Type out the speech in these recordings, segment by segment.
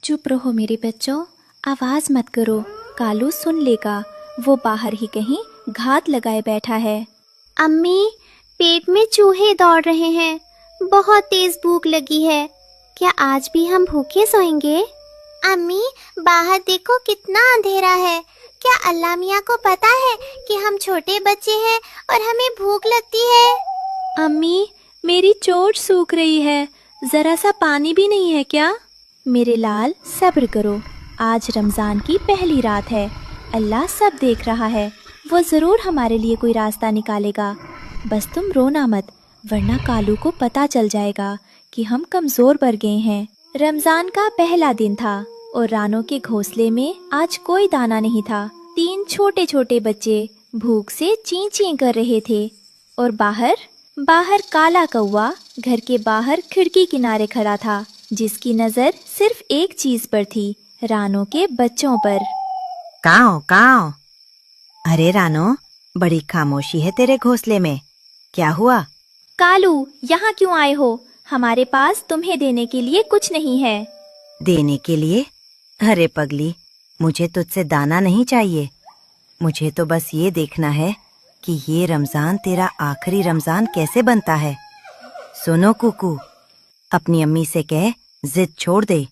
चुप रहो मेरे बच्चों, आवाज मत करो, कालू सुन लेगा। वो बाहर ही कहीं घात लगाए बैठा है। अम्मी, पेट में चूहे दौड़ रहे हैं, बहुत तेज भूख लगी है। क्या आज भी हम भूखे सोएंगे? अम्मी, बाहर देखो कितना अंधेरा है। क्या अल्लाह मियाँ को पता है कि हम छोटे बच्चे हैं और हमें भूख लगती है? अम्मी, मेरी चोट सूख रही है, जरा सा पानी भी नहीं है क्या? मेरे लाल, सब्र करो, आज रमज़ान की पहली रात है। अल्लाह सब देख रहा है, वो ज़रूर हमारे लिए कोई रास्ता निकालेगा। बस तुम रोना मत, वरना कालू को पता चल जाएगा कि हम कमज़ोर पड़ गए हैं। रमज़ान का पहला दिन था और रानो के घोंसले में आज कोई दाना नहीं था। 3 छोटे छोटे बच्चे भूख से चीं चीं कर रहे थे और बाहर काला कौवा घर के बाहर खिड़की किनारे खड़ा था, जिसकी नज़र सिर्फ एक चीज़ पर थी, रानो के बच्चों पर। काओ काओ। अरे रानो, बड़ी खामोशी है तेरे घोंसले में, क्या हुआ? कालू, यहाँ क्यों आए हो? हमारे पास तुम्हें देने के लिए कुछ नहीं है। देने के लिए? अरे पगली, मुझे तुझसे दाना नहीं चाहिए। मुझे तो बस ये देखना है कि ये रमजान तेरा आखिरी रमजान कैसे बनता है। सुनो कुकू, अपनी अम्मी से कह जिद छोड़ दे,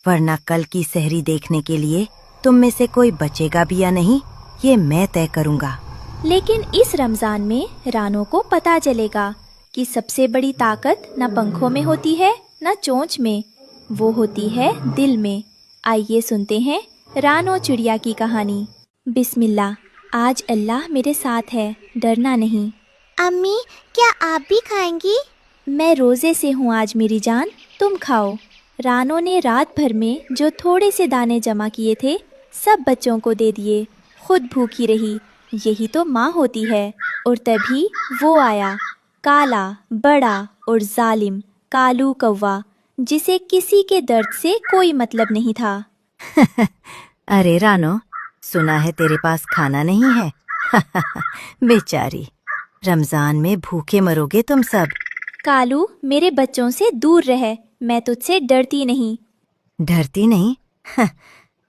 वरना कल की सहरी देखने के लिए तुम में से कोई बचेगा भी या नहीं, ये मैं तय करूँगा। लेकिन इस रमजान में रानो को पता चलेगा कि सबसे बड़ी ताकत न पंखों में होती है न चोंच में, वो होती है दिल में। आइए सुनते हैं रानो चिड़िया की कहानी। बिस्मिल्लाह, आज अल्लाह मेरे साथ है, डरना नहीं। अम्मी, क्या आप भी खाएंगी? मैं रोज़े से हूँ आज मेरी जान, तुम खाओ। रानो ने रात भर में जो थोड़े से दाने जमा किए थे सब बच्चों को दे दिए, खुद भूखी रही। यही तो माँ होती है। और तभी वो आया, काला, बड़ा और जालिम कालू कौवा, जिसे किसी के दर्द से कोई मतलब नहीं था। अरे रानो, सुना है तेरे पास खाना नहीं है। बेचारी, रमजान में भूखे मरोगे तुम सब। कालू, मेरे बच्चों से दूर रह, मैं तुझसे डरती नहीं। डरती नहीं?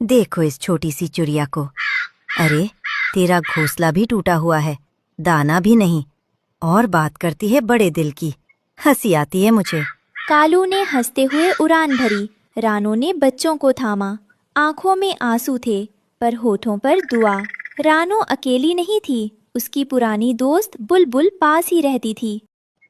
देखो इस छोटी सी चिड़िया को। अरे, तेरा घोंसला भी टूटा हुआ है, दाना भी नहीं, और बात करती है बड़े दिल की। हंसी आती है मुझे। कालू ने हंसते हुए उड़ान भरी। रानो ने बच्चों को थामा। आंखों में आंसू थे पर होठों पर दुआ। रानो अकेली नहीं थी, उसकी पुरानी दोस्त बुलबुल पास ही रहती थी।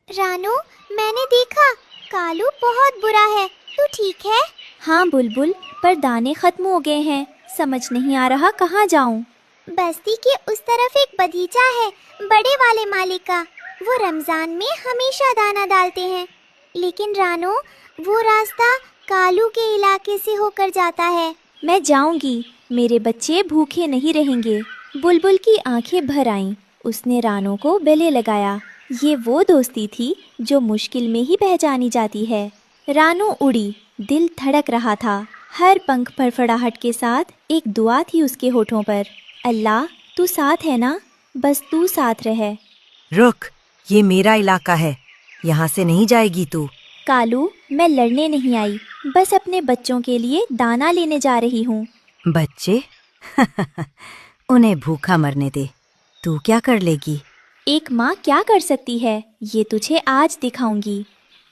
रानो, मैंने देखा, कालू बहुत बुरा है, तू ठीक है? हाँ बुलबुल, पर दाने खत्म हो गए हैं, समझ नहीं आ रहा कहाँ जाऊँ। बस्ती के उस तरफ एक बगीचा है, बड़े वाले मालिक का। वो रमजान में हमेशा दाना डालते हैं। लेकिन रानो, वो रास्ता कालू के इलाके से होकर जाता है। मैं जाऊंगी, मेरे बच्चे भूखे नहीं रहेंगे। बुलबुल की आंखें भर आईं। उसने रानो को गले लगाया। ये वो दोस्ती थी जो मुश्किल में ही पहचानी जाती है। रानो उड़ी, दिल धड़क रहा था। हर पंख फड़फड़ाहट के साथ एक दुआ थी उसके होठों पर। अल्लाह, तू साथ है ना? बस तू साथ रह। रुक, ये मेरा इलाका है, यहाँ से नहीं जाएगी तू। कालू, मैं लड़ने नहीं आई, बस अपने बच्चों के लिए दाना लेने जा रही हूँ। बच्चे? उन्हें भूखा मरने दे, तू क्या कर लेगी? एक माँ क्या कर सकती है, ये तुझे आज दिखाऊंगी।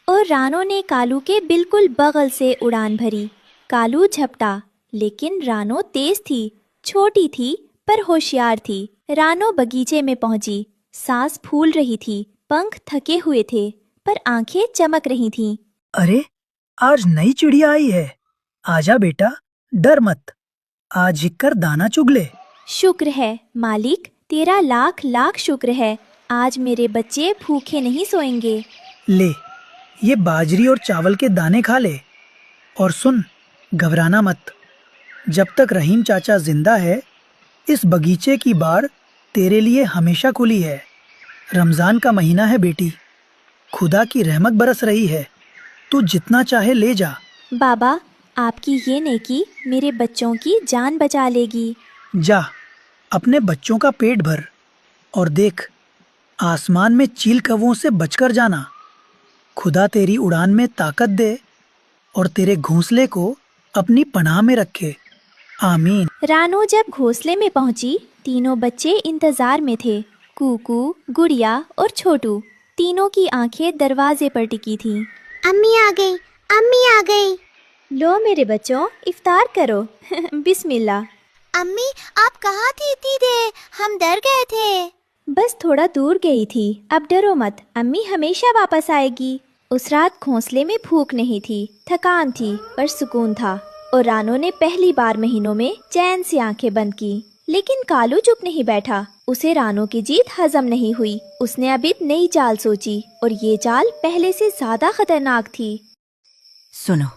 और रानो ने कालू के बिल्कुल बगल से उड़ान भरी। कालू झपटा, लेकिन रानो तेज थी, छोटी थी पर होशियार थी। रानो बगीचे में पहुंची। सांस फूल रही थी, पंख थके हुए थे, पर आंखें चमक रही थीं। अरे, आज नई चिड़िया आई है। आजा बेटा, डर मत, आज ही कर दाना चुग ले। शुक्र है मालिक, तेरा लाख लाख शुक्र है, आज मेरे बच्चे भूखे नहीं सोएंगे। ले, ये बाजरी और चावल के दाने खा ले। और सुन, घबराना मत, जब तक रहीम चाचा जिंदा है, इस बगीचे की बाड़ तेरे लिए हमेशा खुली है। रमजान का महीना है बेटी, खुदा की रहमत बरस रही है, तू जितना चाहे ले जा। बाबा, आपकी ये नेकी मेरे बच्चों की जान बचा लेगी। जा, अपने बच्चों का पेट भर और देख, आसमान में चील कौवों से बचकर जाना। खुदा तेरी उड़ान में ताकत दे और तेरे घोंसले को अपनी पनाह में रखे। आमीन। रानो जब घोंसले में पहुंची, तीनों बच्चे इंतजार में थे। कूकू, गुड़िया और छोटू, तीनों की आंखें दरवाजे पर टिकी थीं। अम्मी आ गई, अम्मी आ गई। लो मेरे बच्चों, इफ्तार करो। बिस्मिल्लाह। अम्मी आप कहाँ थी इतनी देर? हम डर गए थे। बस थोड़ा दूर गई थी, अब डरो मत, अम्मी हमेशा वापस आएगी। उस रात घोंसले में भूख नहीं थी, थकान थी, पर सुकून था। और रानो ने पहली बार महीनों में चैन से आंखें बंद की। लेकिन कालू चुप नहीं बैठा। उसे रानो की जीत हजम नहीं हुई। उसने अब एक नई चाल सोची, और ये चाल पहले से ज्यादा खतरनाक थी। सुनो,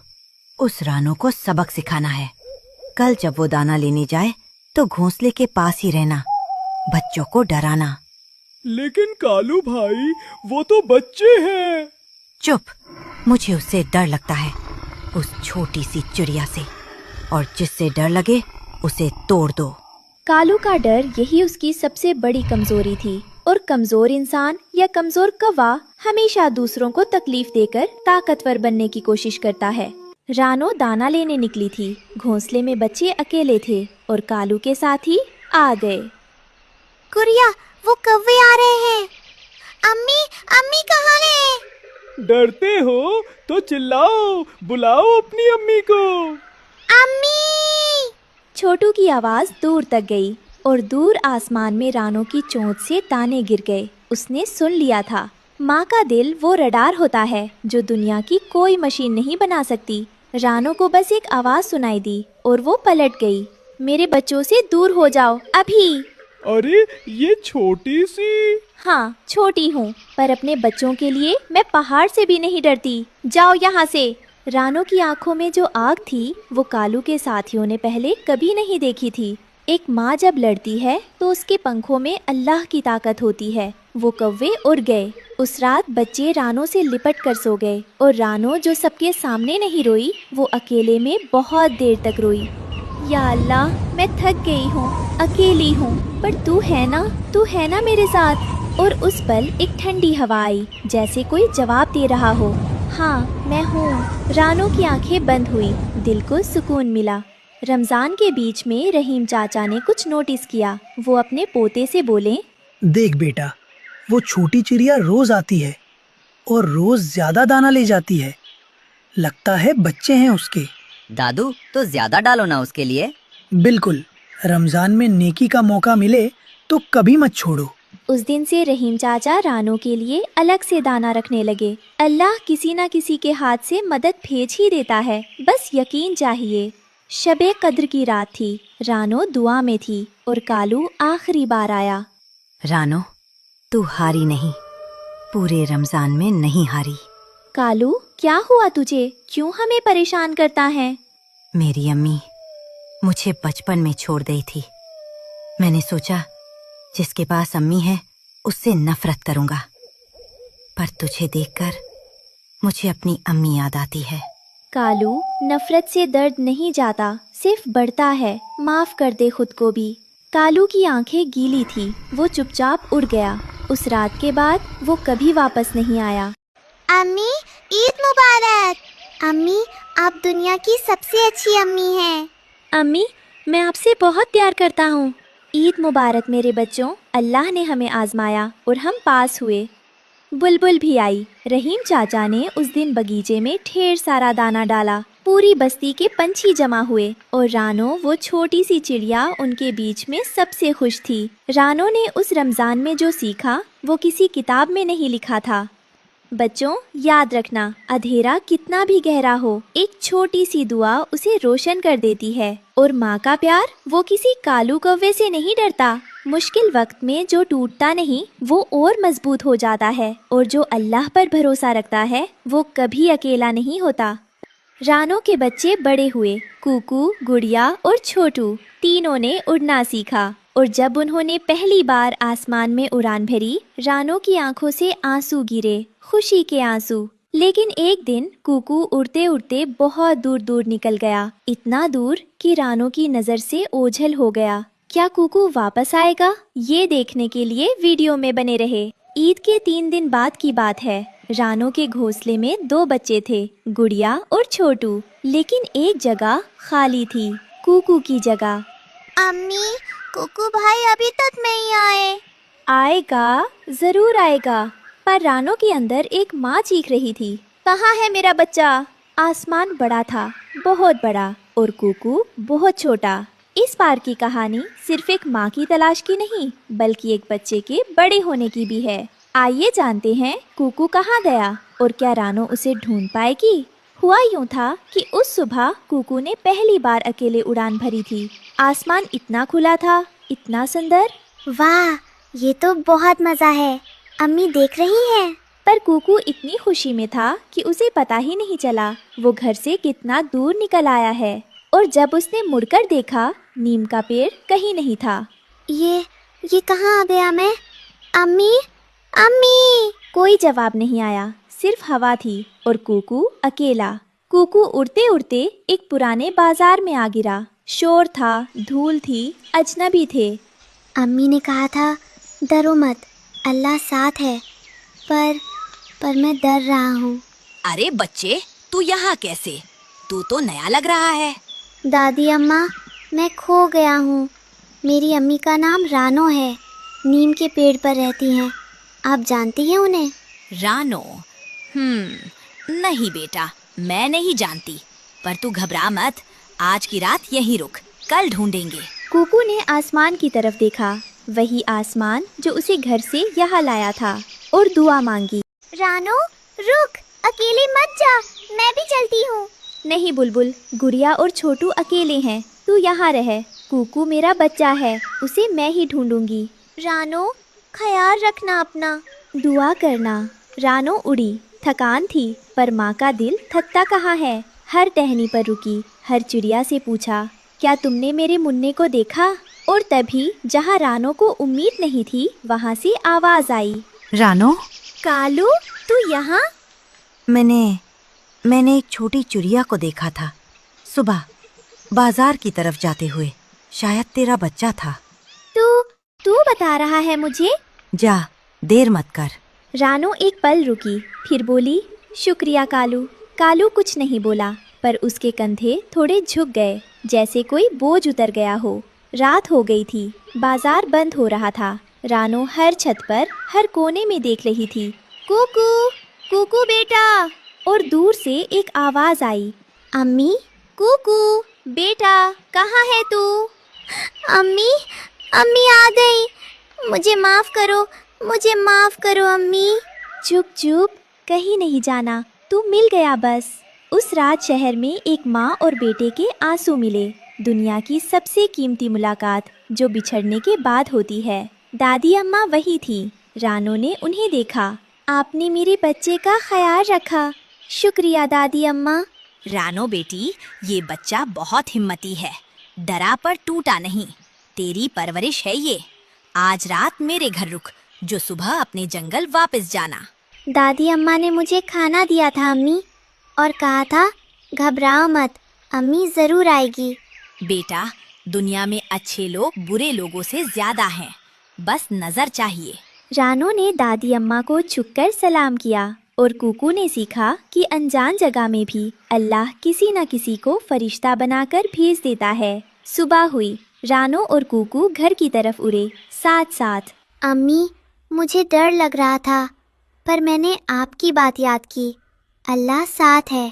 उस रानो को सबक सिखाना है। कल जब वो दाना लेने जाए तो घोंसले के पास ही रहना, बच्चों को डराना। लेकिन कालू भाई, वो तो बच्चे हैं। चुप, मुझे उससे डर लगता है, उस छोटी सी चिड़िया से। और जिससे डर लगे उसे तोड़ दो। कालू का डर यही उसकी सबसे बड़ी कमजोरी थी। और कमजोर इंसान या कमजोर कौवा हमेशा दूसरों को तकलीफ देकर ताकतवर बनने की कोशिश करता है। रानो दाना लेने निकली थी। घोंसले में बच्चे अकेले थे और कालू के साथ ही आ गए। गुड़िया, वो कौवे आ रहे हैं। अम्मी, अम्मी कहाँ है? डरते हो तो चिल्लाओ, बुलाओ अपनी अम्मी को। अम्मी! छोटू की आवाज दूर तक गई और दूर आसमान में रानो की चोंच से दाने गिर गए। उसने सुन लिया था। माँ का दिल वो रडार होता है जो दुनिया की कोई मशीन नहीं बना सकती। रानो को बस एक आवाज सुनाई दी और वो पलट गई। मेरे बच्चों से दूर हो जाओ अभी। अरे ये छोटी सी। हाँ, छोटी हूँ, पर अपने बच्चों के लिए मैं पहाड़ से भी नहीं डरती। जाओ यहाँ से। रानो की आंखों में जो आग थी वो कालू के साथियों ने पहले कभी नहीं देखी थी। एक माँ जब लड़ती है तो उसके पंखों में अल्लाह की ताकत होती है। वो कौवे उड़ गए। उस रात बच्चे रानो से लिपट कर सो गए और रानो जो सबके सामने नहीं रोई, वो अकेले में बहुत देर तक रोई। या अल्लाह, मैं थक गई हूँ, अकेली हूँ, पर तू है ना मेरे साथ। और उस पल एक ठंडी हवा आई, जैसे कोई जवाब दे रहा हो। हाँ, मैं हूँ। रानो की आंखें बंद हुई, दिल को सुकून मिला। रमजान के बीच में रहीम चाचा ने कुछ नोटिस किया। वो अपने पोते से बोले, देख बेटा, वो छोटी चिड़िया रोज आती है और रोज ज्यादा दाना ले जाती है। लगता है बच्चे हैं उसके। दादू, तो ज्यादा डालो ना उसके लिए। बिल्कुल, रमजान में नेकी का मौका मिले तो कभी मत छोड़ो। उस दिन से रहीम चाचा रानो के लिए अलग से दाना रखने लगे। अल्लाह किसी न किसी के हाथ से मदद भेज ही देता है, बस यकीन चाहिए। शबे कद्र की रात थी। रानो दुआ में थी और कालू आखिरी बार आया। रानो, तू हारी नहीं, पूरे रमजान में नहीं हारी। कालू, क्या हुआ तुझे? क्यों हमें परेशान करता है? मेरी अम्मी मुझे बचपन में छोड़ गई थी। मैंने सोचा जिसके पास अम्मी है उससे नफरत करूंगा, पर तुझे देखकर मुझे अपनी अम्मी याद आती है। कालू, नफरत से दर्द नहीं जाता, सिर्फ बढ़ता है। माफ कर दे खुद को भी। कालू की आंखें गीली थी, वो चुपचाप उड़ गया। उस रात के बाद वो कभी वापस नहीं आया। अम्मी, ईद मुबारक। अम्मी, आप दुनिया की सबसे अच्छी अम्मी हैं। अम्मी, मैं आपसे बहुत प्यार करता हूँ। ईद मुबारक मेरे बच्चों। अल्लाह ने हमें आजमाया और हम पास हुए। बुलबुल भी आई। रहीम चाचा ने उस दिन बगीचे में ढेर सारा दाना डाला। पूरी बस्ती के पंछी जमा हुए और रानो, वो छोटी सी चिड़िया, उनके बीच में सबसे खुश थी। रानो ने उस रमजान में जो सीखा वो किसी किताब में नहीं लिखा था। बच्चों, याद रखना, अंधेरा कितना भी गहरा हो, एक छोटी सी दुआ उसे रोशन कर देती है। और माँ का प्यार, वो किसी कालू कौवे से नहीं डरता। मुश्किल वक्त में जो टूटता नहीं वो और मजबूत हो जाता है। और जो अल्लाह पर भरोसा रखता है वो कभी अकेला नहीं होता। रानो के बच्चे बड़े हुए। कूकू, गुड़िया और छोटू, तीनों ने उड़ना सीखा। और जब उन्होंने पहली बार आसमान में उड़ान भरी, रानो की आंखों से आंसू गिरे, खुशी के आंसू। लेकिन एक दिन कूकू उड़ते उड़ते बहुत दूर दूर निकल गया, इतना दूर कि रानो की नज़र से ओझल हो गया। क्या कूकू वापस आएगा? ये देखने के लिए वीडियो में बने रहे। ईद के 3 दिन बाद की बात है। रानो के घोंसले में 2 बच्चे थे, गुड़िया और छोटू। लेकिन एक जगह खाली थी, कूकू की जगह। अम्मी, कुकू भाई अभी तक नहीं आए। आएगा, जरूर आएगा। पर रानो के अंदर एक माँ चीख रही थी, कहाँ है मेरा बच्चा? आसमान बड़ा था, बहुत बड़ा, और कूकू बहुत छोटा। इस बार की कहानी सिर्फ एक माँ की तलाश की नहीं, बल्कि एक बच्चे के बड़े होने की भी है। आइए जानते हैं कूकू कहाँ गया और क्या रानो उसे ढूंढ पाएगी। हुआ यूं था कि उस सुबह कूकू ने पहली बार अकेले उड़ान भरी थी। आसमान इतना खुला था, इतना सुंदर। वाह, ये तो बहुत मजा है। अम्मी देख रही हैं। पर कूकू इतनी खुशी में था कि उसे पता ही नहीं चला वो घर से कितना दूर निकल आया है। और जब उसने मुड़कर देखा, नीम का पेड़ कहीं नहीं था। ये कहाँ आ गया मैं? अम्मी, अम्मी। कोई जवाब नहीं आया, सिर्फ हवा थी और कूकू अकेला। कूकू उड़ते उड़ते एक पुराने बाजार में आ गिरा। शोर था, धूल थी, अजनबी थे। अम्मी ने कहा था डरो मत, अल्लाह साथ है। पर मैं डर रहा हूँ। अरे बच्चे, तू यहाँ कैसे? तू तो नया लग रहा है। दादी अम्मा, मैं खो गया हूँ। मेरी अम्मी का नाम रानो है, नीम के पेड़ पर रहती हैं। आप जानती हैं उन्हें? रानो? नहीं बेटा, मैं नहीं जानती। पर तू घबरा मत, आज की रात यहीं रुक, कल ढूंढेंगे। कूकू ने आसमान की तरफ देखा, वही आसमान जो उसे घर से यहाँ लाया था, और दुआ मांगी। रानो, रुक, अकेले मत जा, मैं भी चलती हूँ। नहीं बुलबुल, गुड़िया और छोटू अकेले हैं, तू यहाँ रह। कूकू मेरा बच्चा है, उसे मैं ही ढूंढूंगी। रानो, ख्याल रखना अपना। दुआ करना। रानो उड़ी, थकान थी, पर माँ का दिल थकता कहाँ है। हर टहनी पर रुकी, हर चिड़िया से पूछा, क्या तुमने मेरे मुन्ने को देखा? और तभी जहाँ रानो को उम्मीद नहीं थी, वहाँ से आवाज आई, रानो? कालू, तू यहाँ? मैंने एक छोटी चिड़िया को देखा था सुबह, बाजार की तरफ जाते हुए। शायद तेरा बच्चा था। तू बता रहा है मुझे? जा, देर मत कर। रानो एक पल रुकी, फिर बोली, शुक्रिया कालू। कालू कुछ नहीं बोला, पर उसके कंधे थोड़े झुक गए, जैसे कोई बोझ उतर गया हो। रात हो गई थी, बाजार बंद हो रहा था। रानो हर छत पर, हर कोने में देख रही थी, कूकू, कूकू बेटा। और दूर से एक आवाज आई, अम्मी, कूकू बेटा, कहाँ है तू? अम्मी, अम्मी आ गई। मुझे माफ करो अम्मी। चुप चुप, कहीं नहीं जाना, तू मिल गया बस। उस रात शहर में एक माँ और बेटे के आंसू मिले। दुनिया की सबसे कीमती मुलाकात जो बिछड़ने के बाद होती है। दादी अम्मा वही थी। रानो ने उन्हें देखा। आपने मेरे बच्चे का ख्याल रखा, शुक्रिया दादी अम्मा। रानो बेटी, ये बच्चा बहुत हिम्मती है, डरा पर टूटा नहीं। तेरी परवरिश है ये। आज रात मेरे घर रुक, जो सुबह अपने जंगल वापस जाना। दादी अम्मा ने मुझे खाना दिया था अम्मी, और कहा था घबराओ मत, अम्मी जरूर आएगी। बेटा, दुनिया में अच्छे लोग बुरे लोगों से ज्यादा हैं, बस नजर चाहिए। रानो ने दादी अम्मा को झुककर सलाम किया, और कूकू ने सीखा कि अनजान जगह में भी अल्लाह किसी न किसी को फरिश्ता बनाकर भेज देता है। सुबह हुई, रानो और कूकू घर की तरफ उड़े, साथ साथ। अम्मी, मुझे डर लग रहा था, पर मैंने आपकी बात याद की। अल्लाह साथ है,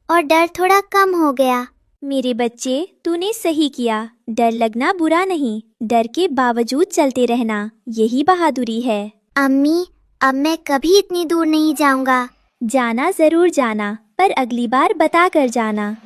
और डर थोड़ा कम हो गया। मेरे बच्चे, तूने सही किया। डर लगना बुरा नहीं, डर के बावजूद चलते रहना, यही बहादुरी है। अम्मी, अब मैं कभी इतनी दूर नहीं जाऊंगा। जाना जरूर जाना, पर अगली बार बता कर जाना।